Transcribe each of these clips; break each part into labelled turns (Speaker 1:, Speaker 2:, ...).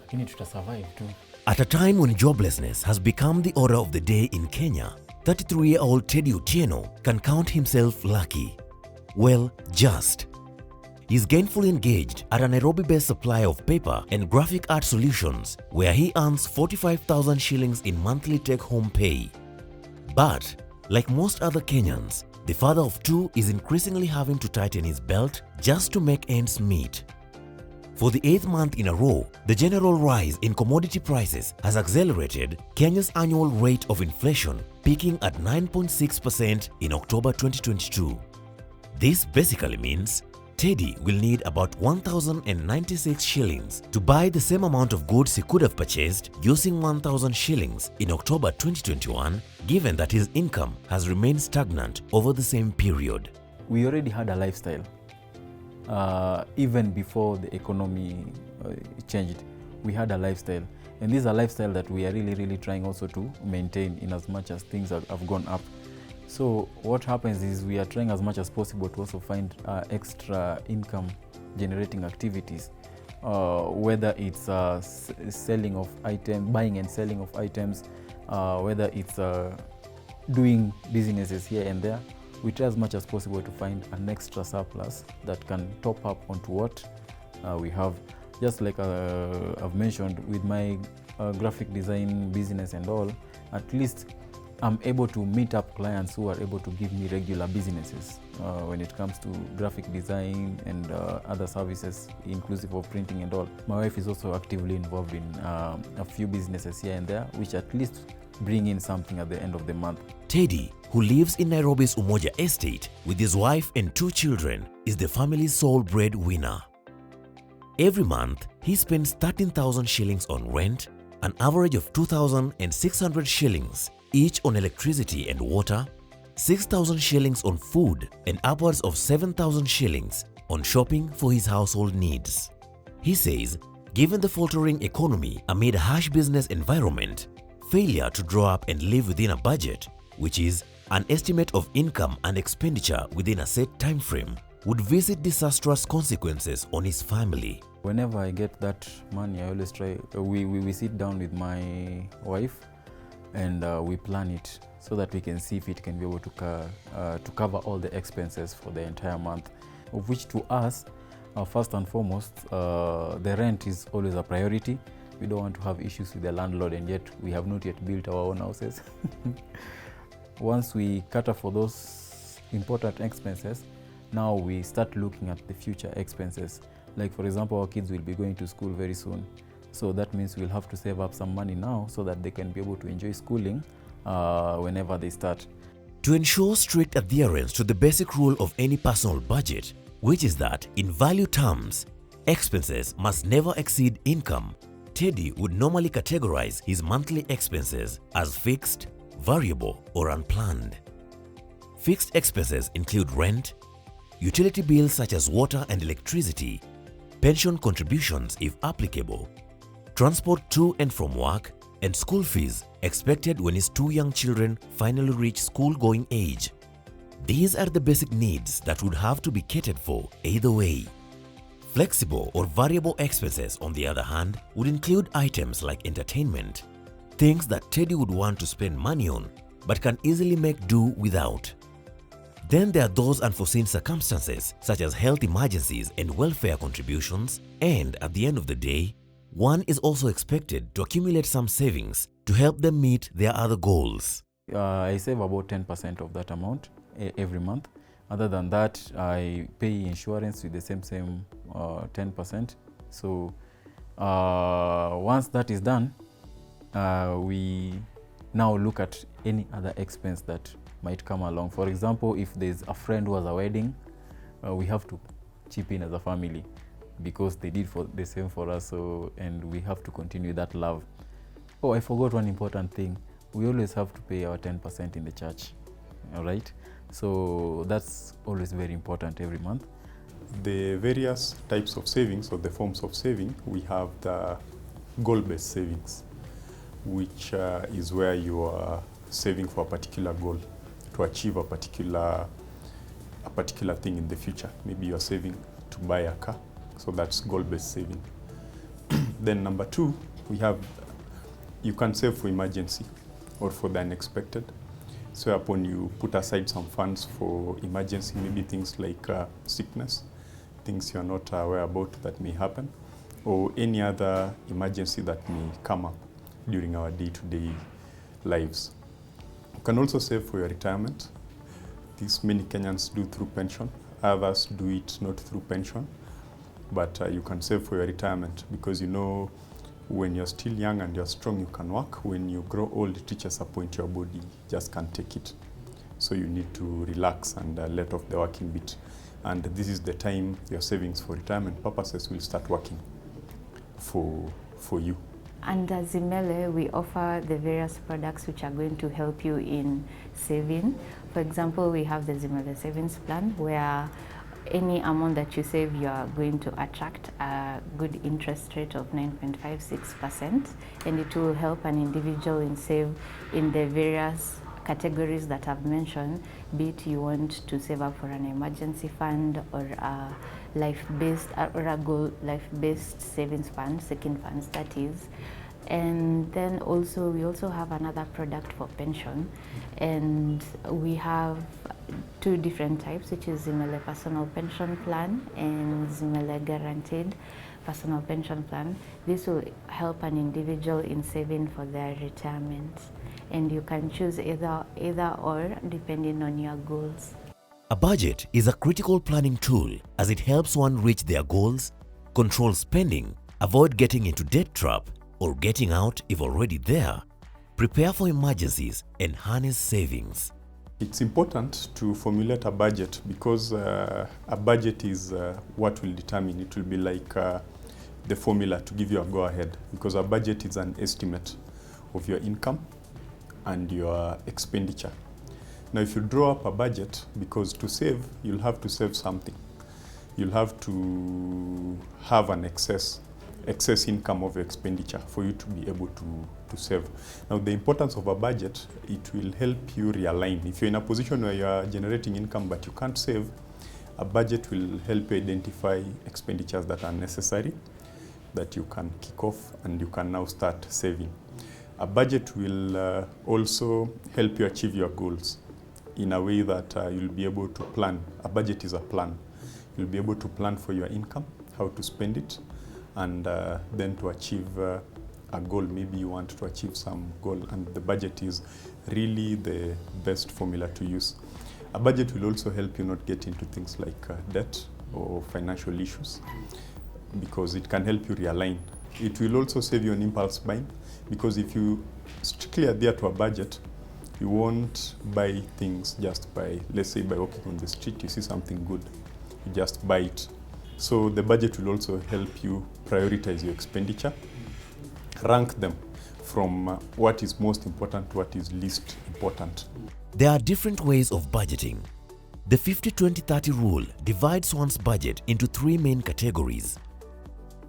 Speaker 1: lakini tutasurvive tu.
Speaker 2: At a time when joblessness has become the order of the day in Kenya, 33-year-old Teddy Otieno can count himself lucky. Well, just. He's gainfully engaged at a Nairobi-based supplier of paper and graphic art solutions, where he earns 45,000 shillings in monthly take-home pay. But, like most other Kenyans, the father of two is increasingly having to tighten his belt just to make ends meet. For the 8th month in a row, the general rise in commodity prices has accelerated Kenya's annual rate of inflation, peaking at 9.6% in October 2022. This basically means Teddy will need about 1,096 shillings to buy the same amount of goods he could have purchased using 1,000 shillings in October 2021, given that his income has remained stagnant over the same period.
Speaker 1: We already had a lifestyle. Even before the economy changed, we had a lifestyle. And this is a lifestyle that we are really trying also to maintain in as much as things have gone up. So what happens is we are trying as much as possible to also find extra income generating activities, whether it's selling of items, buying and selling of items, whether it's doing businesses here and there. We try as much as possible to find an extra surplus that can top up onto what we have. Just like I've mentioned with my graphic design business and all, at least I'm able to meet up clients who are able to give me regular businesses when it comes to graphic design and other services, inclusive of printing and all. My wife is also actively involved in a few businesses here and there, which at least bring in something at the end of the month.
Speaker 2: Teddy, who lives in Nairobi's Umoja estate with his wife and 2 children, is the family's sole breadwinner. Every month, he spends 13,000 shillings on rent, an average of 2,600 shillings each on electricity and water, 6,000 shillings on food, and upwards of 7,000 shillings on shopping for his household needs. He says, given the faltering economy amid a harsh business environment, failure to draw up and live within a budget, which is an estimate of income and expenditure within a set time frame, would visit disastrous consequences on his family.
Speaker 1: Whenever I get that money, I always try, we sit down with my wife and we plan it so that we can see if it can be able to cover all the expenses for the entire month, of which to us, first and foremost, the rent is always a priority. We don't want to have issues with the landlord, and yet we have not yet built our own houses. Once we cater for those important expenses, now we start looking at the future expenses. Like for example, our kids will be going to school very soon. So that means we'll have to save up some money now so that they can be able to enjoy schooling whenever they start.
Speaker 2: To ensure strict adherence to the basic rule of any personal budget, which is that in value terms, expenses must never exceed income, Teddy would normally categorize his monthly expenses as fixed, variable, or unplanned. Fixed expenses include rent, utility bills such as water and electricity, pension contributions if applicable, transport to and from work, and school fees expected when his 2 young children finally reach school-going age. These are the basic needs that would have to be catered for either way. Flexible or variable expenses, on the other hand, would include items like entertainment, things that Teddy would want to spend money on but can easily make do without. Then there are those unforeseen circumstances such as health emergencies and welfare contributions, and at the end of the day, one is also expected to accumulate some savings to help them meet their other goals.
Speaker 1: I save about 10% of that amount every month. Other than that, I pay insurance with the same 10%. So once that is done, we now look at any other expense that might come along. For example, if there's a friend who has a wedding, we have to chip in as a family because they did the same for us, and we have to continue that love. Oh, I forgot one important thing. We always have to pay our 10% in the church, all right? So that's always very important every month.
Speaker 3: The various types of savings or the forms of saving, we have the goal-based savings, which is where you are saving for a particular goal to achieve a particular thing in the future. Maybe you are saving to buy a car, so that's goal-based saving. Then number two, you can save for emergency or for the unexpected. So upon you put aside some funds for emergency, maybe things like sickness, things you're not aware about that may happen, or any other emergency that may come up during our day-to-day lives. You can also save for your retirement. This many Kenyans do through pension. Others do it not through pension, but you can save for your retirement because when you're still young and you're strong, you can work. When you grow old, it reaches a point your body just can't take it. So you need to relax and let off the working bit. And this is the time your savings for retirement purposes will start working for you.
Speaker 4: Under Zimele, we offer the various products which are going to help you in saving. For example, we have the Zimele Savings Plan, where any amount that you save, you are going to attract a good interest rate of 9.56%, and it will help an individual in save in the various categories that I've mentioned, be it you want to save up for an emergency fund or a life-based or a goal life-based savings fund, second funds that is. And then we also have another product for pension, and we have two different types, which is Zimele Personal Pension Plan and Zimele Guaranteed Personal Pension Plan. This will help an individual in saving for their retirement, and you can choose either or depending on your goals.
Speaker 2: A budget is a critical planning tool as it helps one reach their goals, control spending, avoid getting into debt trap, or getting out if already there, prepare for emergencies, and harness savings.
Speaker 3: It's important to formulate a budget because a budget is what will determine. It will be like the formula to give you a go-ahead, because a budget is an estimate of your income and your expenditure. Now, if you draw up a budget, because to save, you'll have to save something. You'll have to have an excess income of your expenditure for you to be able to save. Now, the importance of a budget, it will help you realign. If you're in a position where you are generating income but you can't save, a budget will help you identify expenditures that are necessary, that you can kick off, and you can now start saving. A budget will also help you achieve your goals in a way that you'll be able to plan. A budget is a plan. You'll be able to plan for your income, how to spend it, and then to achieve a goal. Maybe you want to achieve some goal, and the budget is really the best formula to use. A budget will also help you not get into things like debt or financial issues, because it can help you realign. It will also save you on impulse buying, because if you strictly adhere to a budget, you won't buy things just by, let's say, by walking on the street, you see something good, you just buy it. So the budget will also help you prioritize your expenditure, rank them from what is most important to what is least important.
Speaker 2: There are different ways of budgeting. The 50-20-30 rule divides one's budget into three main categories: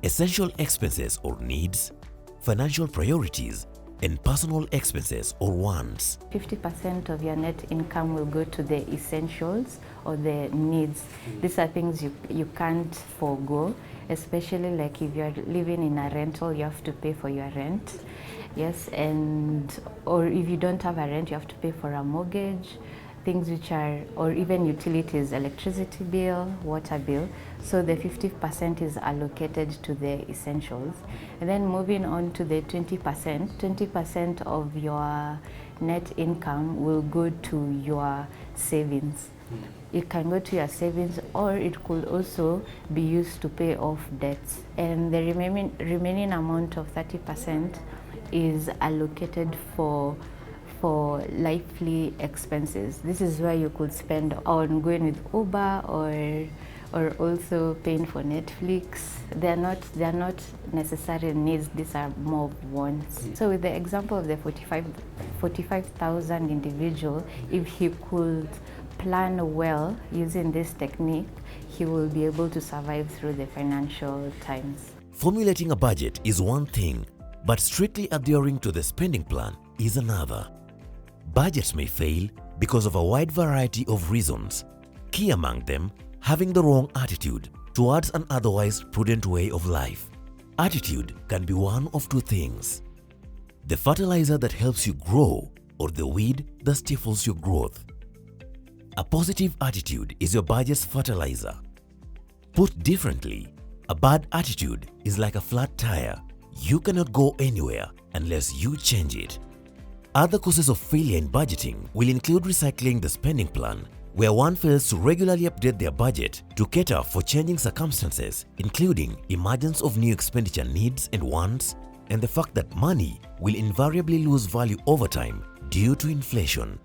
Speaker 2: essential expenses or needs, financial priorities, and personal expenses or wants.
Speaker 4: 50% of your net income will go to the essentials or the needs. These are things you can't forego, especially like if you're living in a rental, you have to pay for your rent. Yes, or if you don't have a rent, you have to pay for a mortgage, things which are, or even utilities, electricity bill, water bill. So the 50% is allocated to the essentials. And then moving on to the 20% of your net income will go to your savings. It can go to your savings, or it could also be used to pay off debts. And the remaining amount of 30% is allocated for lively expenses. This is where you could spend on going with Uber or also paying for Netflix. They're not necessary needs, these are more wants. So with the example of the 45,000 individual, if he could plan well using this technique, he will be able to survive through the financial times.
Speaker 2: Formulating a budget is one thing, but strictly adhering to the spending plan is another. Budgets may fail because of a wide variety of reasons, key among them having the wrong attitude towards an otherwise prudent way of life. Attitude can be one of two things: the fertilizer that helps you grow, or the weed that stifles your growth. A positive attitude is your budget's fertilizer. Put differently, a bad attitude is like a flat tire. You cannot go anywhere unless you change it. Other causes of failure in budgeting will include recycling the spending plan, where one fails to regularly update their budget to cater for changing circumstances, including emergence of new expenditure needs and wants, and the fact that money will invariably lose value over time due to inflation.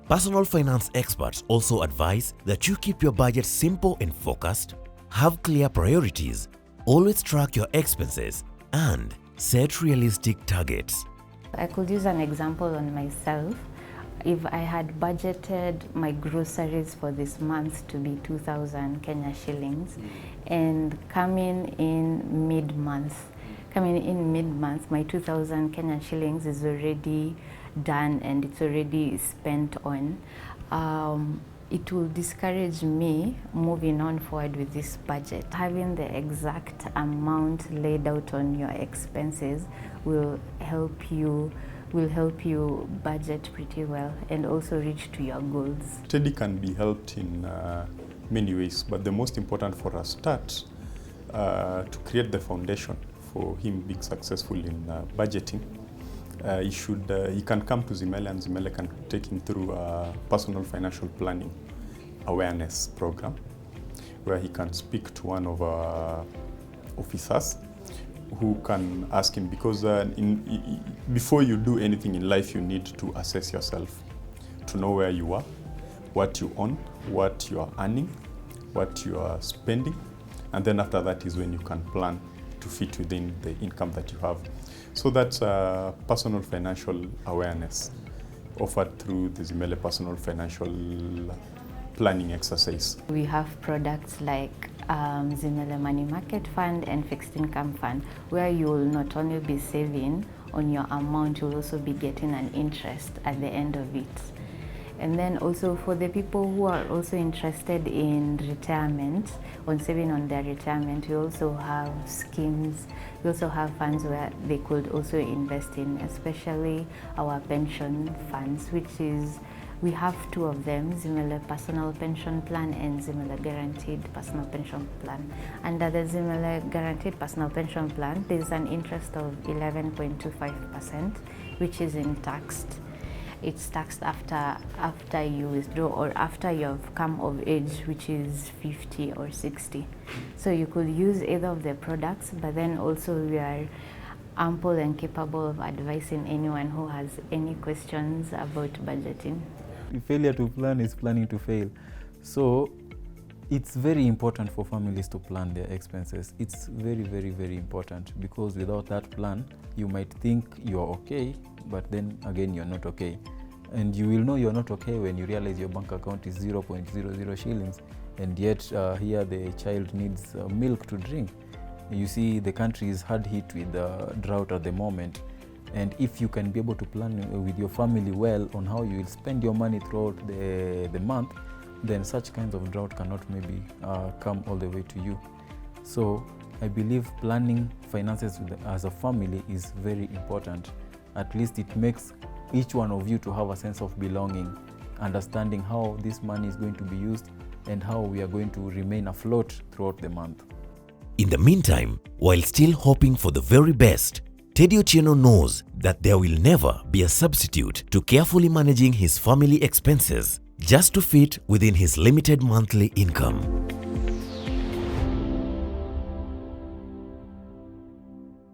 Speaker 2: Personal finance experts also advise that you keep your budget simple and focused, have clear priorities, always track your expenses, and set realistic targets.
Speaker 4: I could use an example on myself. If I had budgeted my groceries for this month to be 2,000 Kenya shillings, and coming in mid-month, my 2,000 Kenya shillings is already done and it's already spent on, it will discourage me moving on forward with this budget. Having the exact amount laid out on your expenses will help you budget pretty well and also reach to your goals.
Speaker 3: Teddy can be helped in many ways, but the most important for a start to create the foundation for him being successful in budgeting, he can come to Zimele, and Zimele can take him through a personal financial planning awareness program, where he can speak to one of our officers who can ask him, because before you do anything in life, you need to assess yourself, to know where you are, what you own, what you are earning, what you are spending, and then after that is when you can plan to fit within the income that you have. So that's personal financial awareness offered through the Zimele Personal Financial Planning exercise.
Speaker 4: We have products like Zimele Money Market Fund and Fixed Income Fund, where you will not only be saving on your amount, you'll also be getting an interest at the end of it. And then also for the people who are also interested in retirement, on saving on their retirement, we also have schemes, we also have funds where they could also invest in, especially our pension funds, which is, we have two of them, Zimele Personal Pension Plan and Zimele Guaranteed Personal Pension Plan. Under the Zimele Guaranteed Personal Pension Plan, there is an interest of 11.25%, which isn't taxed. It's taxed after you withdraw or after you've come of age, which is 50 or 60. So you could use either of the products, but then also we are ample and capable of advising anyone who has any questions about budgeting.
Speaker 1: Failure to plan is planning to fail. So it's very important for families to plan their expenses. It's very, very, very important, because without that plan, you might think you're okay, but then again, you're not okay. And you will know you're not okay when you realize your bank account is 0.00 shillings, and yet here the child needs milk to drink. You see, the country is hard hit with drought at the moment. And if you can be able to plan with your family well on how you will spend your money throughout the month, then such kinds of drought cannot maybe come all the way to you. So I believe planning finances as a family is very important. At least it makes each one of you to have a sense of belonging, understanding how this money is going to be used and how we are going to remain afloat throughout the month.
Speaker 2: In the meantime, while still hoping for the very best, Teddy Otieno knows that there will never be a substitute to carefully managing his family expenses just to fit within his limited monthly income.